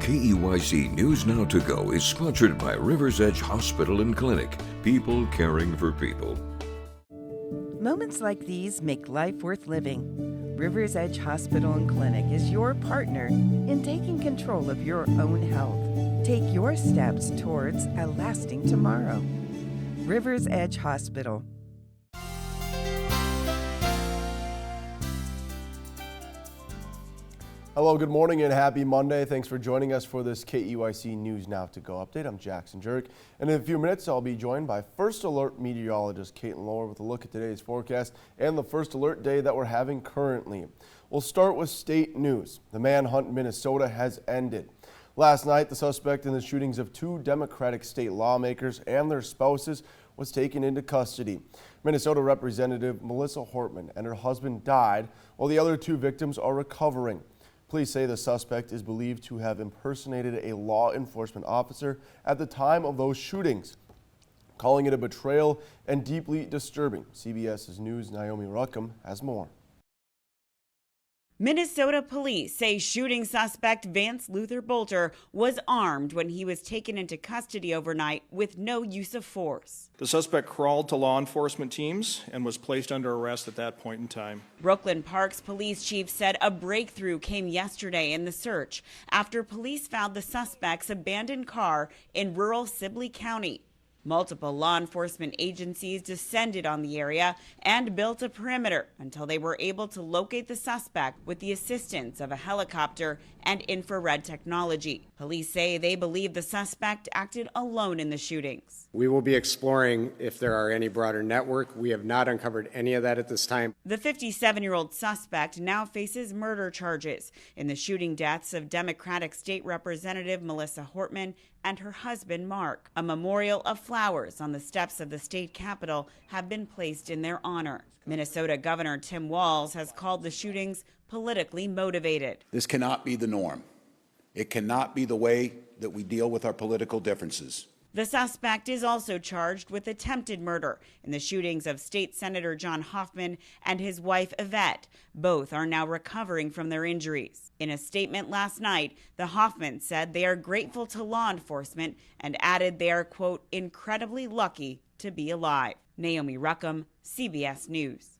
KEYC News Now to Go is sponsored by River's Edge Hospital and Clinic. People caring for people. Moments like these make life worth living. River's Edge Hospital and Clinic is your partner in taking control of your own health. Take your steps towards a lasting tomorrow. River's Edge Hospital. Hello, good morning and happy Monday. Thanks for joining us for this KEYC News Now to Go update. I'm Jackson Jurek, and in a few minutes I'll be joined by First Alert meteorologist Caitlin Lohr with a look at today's forecast and the First Alert day that we're having currently. We'll start with state news. The manhunt in Minnesota has ended. Last night, the suspect in the shootings of two Democratic state lawmakers and their spouses was taken into custody. Minnesota Representative Melissa Hortman and her husband died, while the other two victims are recovering. Police say the suspect is believed to have impersonated a law enforcement officer at the time of those shootings, calling it a betrayal and deeply disturbing. CBS's News' Naomi Ruckham has more. Minnesota police say shooting suspect Vance Luther Bolter was armed when he was taken into custody overnight with no use of force. The suspect crawled to law enforcement teams and was placed under arrest at that point in time. Brooklyn Park's police chief said a breakthrough came yesterday in the search after police found the suspect's abandoned car in rural Sibley County. Multiple law enforcement agencies descended on the area and built a perimeter until they were able to locate the suspect with the assistance of a helicopter and infrared technology. Police say they believe the suspect acted alone in the shootings. We will be exploring if there are any broader network. We have not uncovered any of that at this time. The 57-year-old suspect now faces murder charges in the shooting deaths of Democratic State Representative Melissa Hortman and her husband, Mark. A memorial of flowers on the steps of the state capitol have been placed in their honor. Minnesota Governor Tim Walz has called the shootings politically motivated. This cannot be the norm. It cannot be the way that we deal with our political differences. The suspect is also charged with attempted murder in the shootings of State Senator John Hoffman and his wife Yvette. Both are now recovering from their injuries. In a statement last night, the Hoffmans said they are grateful to law enforcement and added they are, quote, incredibly lucky to be alive. Naomi Ruckham, CBS News.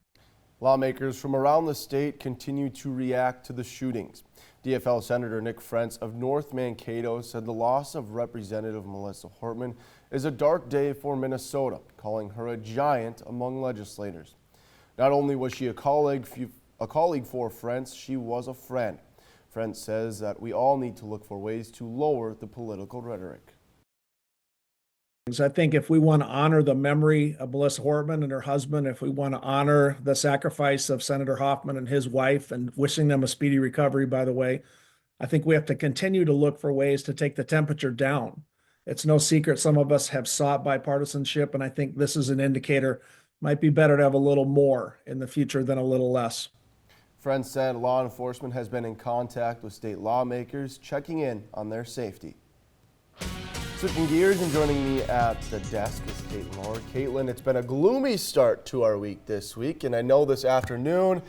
Lawmakers from around the state continue to react to the shootings. DFL Senator Nick Frentz of North Mankato said the loss of Representative Melissa Hortman is a dark day for Minnesota, calling her a giant among legislators. Not only was she a colleague for Frentz, she was a friend. Frentz says that we all need to look for ways to lower the political rhetoric. I think if we want to honor the memory of Melissa Hortman and her husband, if we want to honor the sacrifice of Senator Hoffman and his wife, and wishing them a speedy recovery, by the way, I think we have to continue to look for ways to take the temperature down. It's no secret some of us have sought bipartisanship, and I think this is an indicator. Might be better to have a little more in the future than a little less. Frentz said law enforcement has been in contact with state lawmakers, checking in on their safety. Switching gears and joining me at the desk is Caitlin Lohr. Caitlin, it's been a gloomy start to our week this week, and I know this afternoon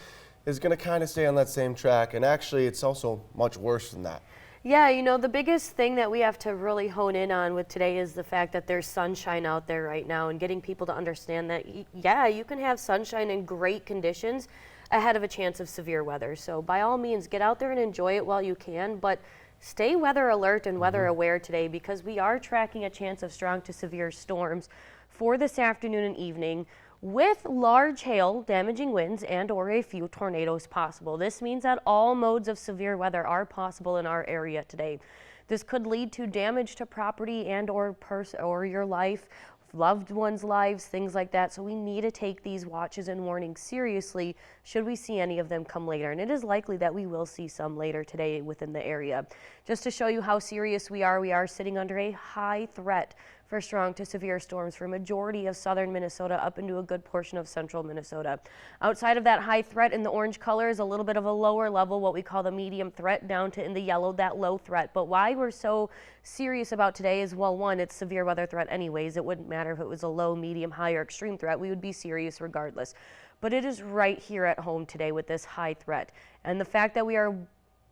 is going to kind of stay on that same track, and actually it's also much worse than that. Yeah, you know, the biggest thing that we have to really hone in on with today is the fact that there's sunshine out there right now, and getting people to understand that, yeah, you can have sunshine in great conditions ahead of a chance of severe weather. So by all means, get out there and enjoy it while you can, but stay weather alert and weather aware today, because we are tracking a chance of strong to severe storms for this afternoon and evening, with large hail, damaging winds, and or a few tornadoes possible. This means that all modes of severe weather are possible in our area today. This could lead to damage to property and or your life, loved ones' lives, things like that. So we need to take these watches and warnings seriously should we see any of them come later. And it is likely that we will see some later today within the area. Just to show you how serious we are sitting under a high threat for strong to severe storms for a majority of southern Minnesota up into a good portion of central Minnesota. Outside of that high threat in the orange color is a little bit of a lower level, what we call the medium threat, down to in the yellow, that low threat. But why we're so serious about today is, well, one, it's severe weather threat anyways. It wouldn't matter if it was a low, medium, high, or extreme threat. We would be serious regardless. But it is right here at home today with this high threat. And the fact that we are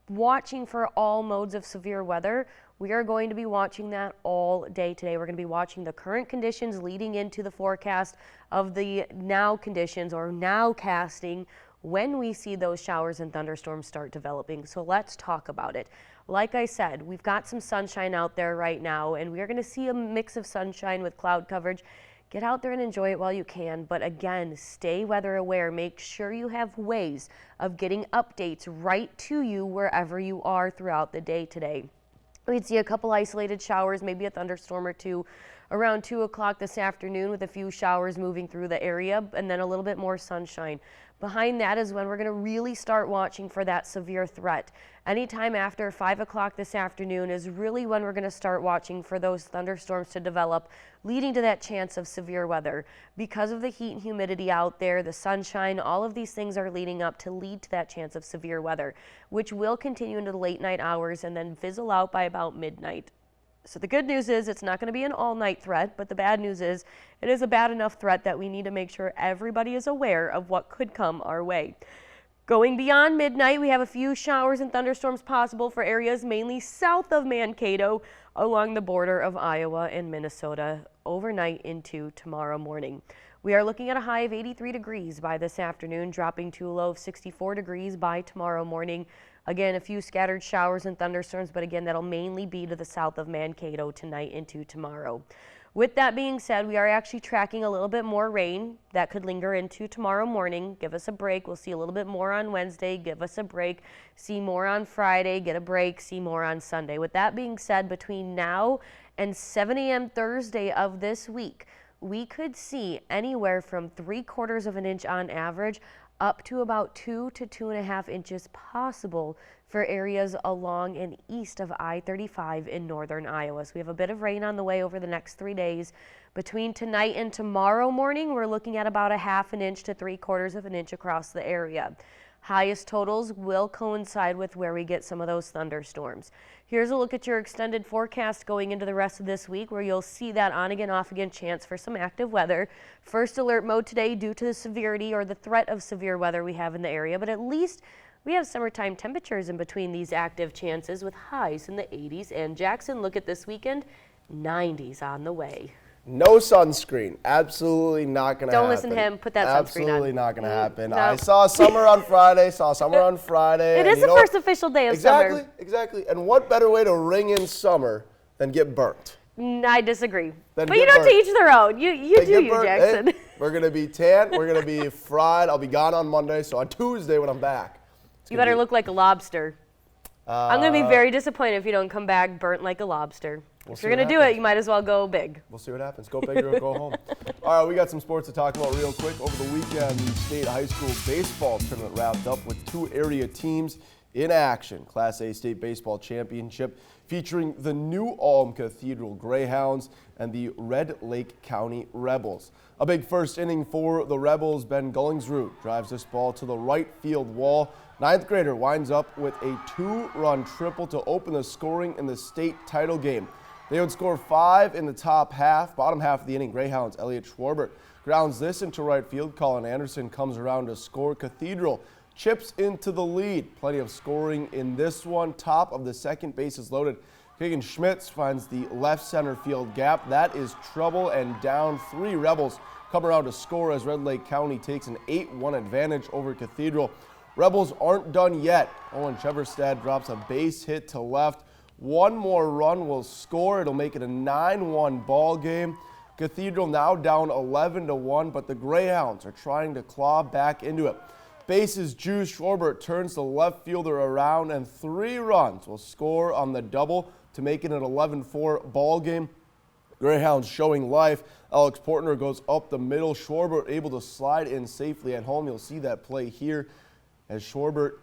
watching for all modes of severe weather. We are going to be watching that all day today. We're going to be watching the current conditions leading into the forecast of the now conditions or now casting when we see those showers and thunderstorms start developing. So let's talk about it. Like I said, we've got some sunshine out there right now, and we are going to see a mix of sunshine with cloud coverage. Get out there and enjoy it while you can, but again, stay weather aware. Make sure you have ways of getting updates right to you wherever you are throughout the day today. We'd see a couple isolated showers, maybe a thunderstorm or two around 2 o'clock this afternoon with a few showers moving through the area and then a little bit more sunshine. Behind that is when we're going to really start watching for that severe threat. Anytime after 5 o'clock this afternoon is really when we're going to start watching for those thunderstorms to develop, leading to that chance of severe weather. Because of the heat and humidity out there, the sunshine, all of these things are leading up to lead to that chance of severe weather, which will continue into the late night hours and then fizzle out by about midnight. So the good news is it's not going to be an all-night threat, but the bad news is it is a bad enough threat that we need to make sure everybody is aware of what could come our way. Going beyond midnight, we have a few showers and thunderstorms possible for areas mainly south of Mankato along the border of Iowa and Minnesota overnight into tomorrow morning. We are looking at a high of 83 degrees by this afternoon, dropping to a low of 64 degrees by tomorrow morning. Again, a few scattered showers and thunderstorms, but again, that'll mainly be to the south of Mankato tonight into tomorrow. With that being said, we are actually tracking a little bit more rain that could linger into tomorrow morning. Give us a break. We'll see a little bit more on Wednesday. Give us a break. See more on Friday. Get a break. See more on Sunday. With that being said, between now and 7 a.m. Thursday of this week, we could see anywhere from 3/4 of an inch on average up to about 2 to 2.5 inches possible for areas along and east of I-35 in northern Iowa. So we have a bit of rain on the way over the next 3 days. Between tonight and tomorrow morning, we're looking at about 1/2 inch to 3/4 of an inch across the area. Highest totals will coincide with where we get some of those thunderstorms. Here's a look at your extended forecast going into the rest of this week, where you'll see that on again, off again chance for some active weather. First alert mode today due to the severity or the threat of severe weather we have in the area, but at least we have summertime temperatures in between these active chances with highs in the 80s. And Jackson, look at this weekend, 90s on the way. No sunscreen. Absolutely not going to happen. Don't listen to him. Put that sunscreen on. Absolutely not going to happen. No. I saw summer on Friday. It is the first official day of summer. Exactly. And what better way to ring in summer than get burnt? I disagree. Then But you know, to each their own. You do you, Jackson. Hey, we're going to be tan. We're going to be fried. I'll be gone on Monday. So on Tuesday when I'm back. You better look like a lobster. I'm going to be very disappointed if you don't come back burnt like a lobster. If you're going to do it, you might as well go big. We'll see what happens. Go big or go home. All right, we got some sports to talk about real quick. Over the weekend, the state high school baseball tournament wrapped up with 2 area teams in action. Class A state baseball championship featuring the New Ulm Cathedral Greyhounds and the Red Lake County Rebels. A big first inning for the Rebels. Ben Gullingsrud drives this ball to the right field wall. 9th grader winds up with a 2-run triple to open the scoring in the state title game. They would score 5 in the top half. Bottom half of the inning, Greyhounds' Elliot Schwarbert grounds this into right field. Colin Anderson comes around to score. Cathedral chips into the lead. Plenty of scoring in this one. Top of the second, bases loaded. Keegan Schmitz finds the left center field gap. That is trouble, and down 3 Rebels come around to score as Red Lake County takes an 8-1 advantage over Cathedral. Rebels aren't done yet. Owen Cheverstad drops a base hit to left. One more run will score. It'll make it a 9-1 ball game. Cathedral now down 11-1, but the Greyhounds are trying to claw back into it. Bases juice. Schwarbert turns the left fielder around, and 3 runs will score on the double to make it an 11-4 ball game. Greyhounds showing life. Alex Portner goes up the middle. Schwarbert able to slide in safely at home. You'll see that play here as Schwarbert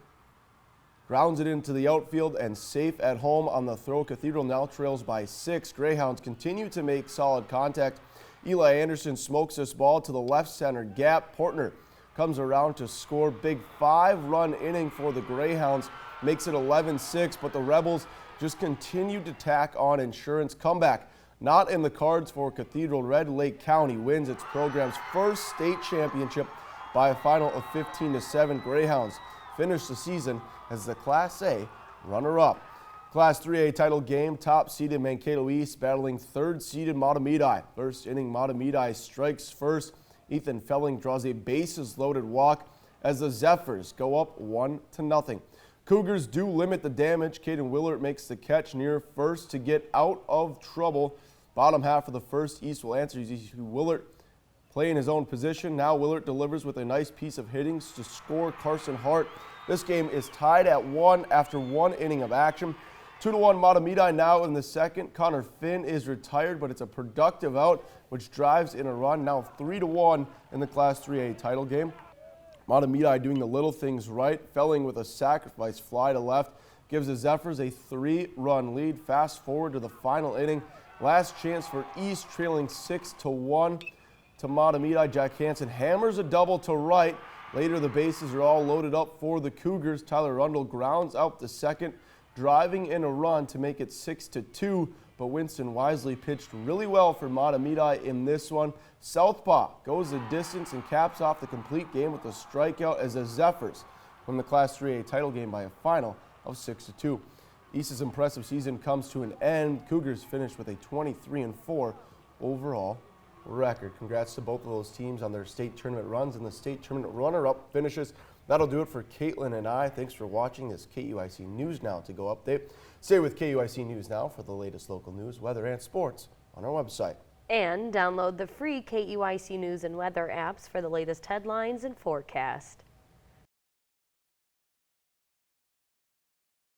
grounds it into the outfield and safe at home on the throw. Cathedral now trails by 6. Greyhounds continue to make solid contact. Eli Anderson smokes this ball to the left center gap. Portner comes around to score. Big 5-run inning for the Greyhounds. Makes it 11-6, but the Rebels just continue to tack on insurance comeback. Not in the cards for Cathedral. Red Lake County wins its program's first state championship by a final of 15-7. Greyhounds finish the season as the Class A runner-up. Class 3A title game, top-seeded Mankato East battling third-seeded Matamidi. First inning, Matamidi strikes first. Ethan Felling draws a bases-loaded walk as the Zephyrs go up 1-0. Cougars do limit the damage. Caden Willert makes the catch near first to get out of trouble. Bottom half of the first, East will answer. You see Willert play in his own position. Now Willert delivers with a nice piece of hitting to score Carson Hart. This game is tied at 1 after 1 inning of action. 2-1 Matamidi now in the second. Connor Finn is retired, but it's a productive out, which drives in a run. Now 3-1 in the Class 3A title game. Matamidi doing the little things right. Felling with a sacrifice fly to left gives the Zephyrs a 3-run lead. Fast forward to the final inning. Last chance for East, trailing 6-1 to Matamidi. Jack Hansen hammers a double to right. Later, the bases are all loaded up for the Cougars. Tyler Rundle grounds out the second, driving in a run to make it 6-2. But Winston Wisely pitched really well for Matamidi in this one. Southpaw goes the distance and caps off the complete game with a strikeout as the Zephyrs win the Class 3A title game by a final of 6-2. East's impressive season comes to an end. Cougars finished with a 23-4 overall record. Congrats to both of those teams on their state tournament runs and the state tournament runner-up finishes. That'll do it for Caitlin and I. Thanks for watching this KEYC News Now to Go update. Stay with KEYC News Now for the latest local news, weather, and sports on our website. And download the free KEYC News and Weather apps for the latest headlines and forecast.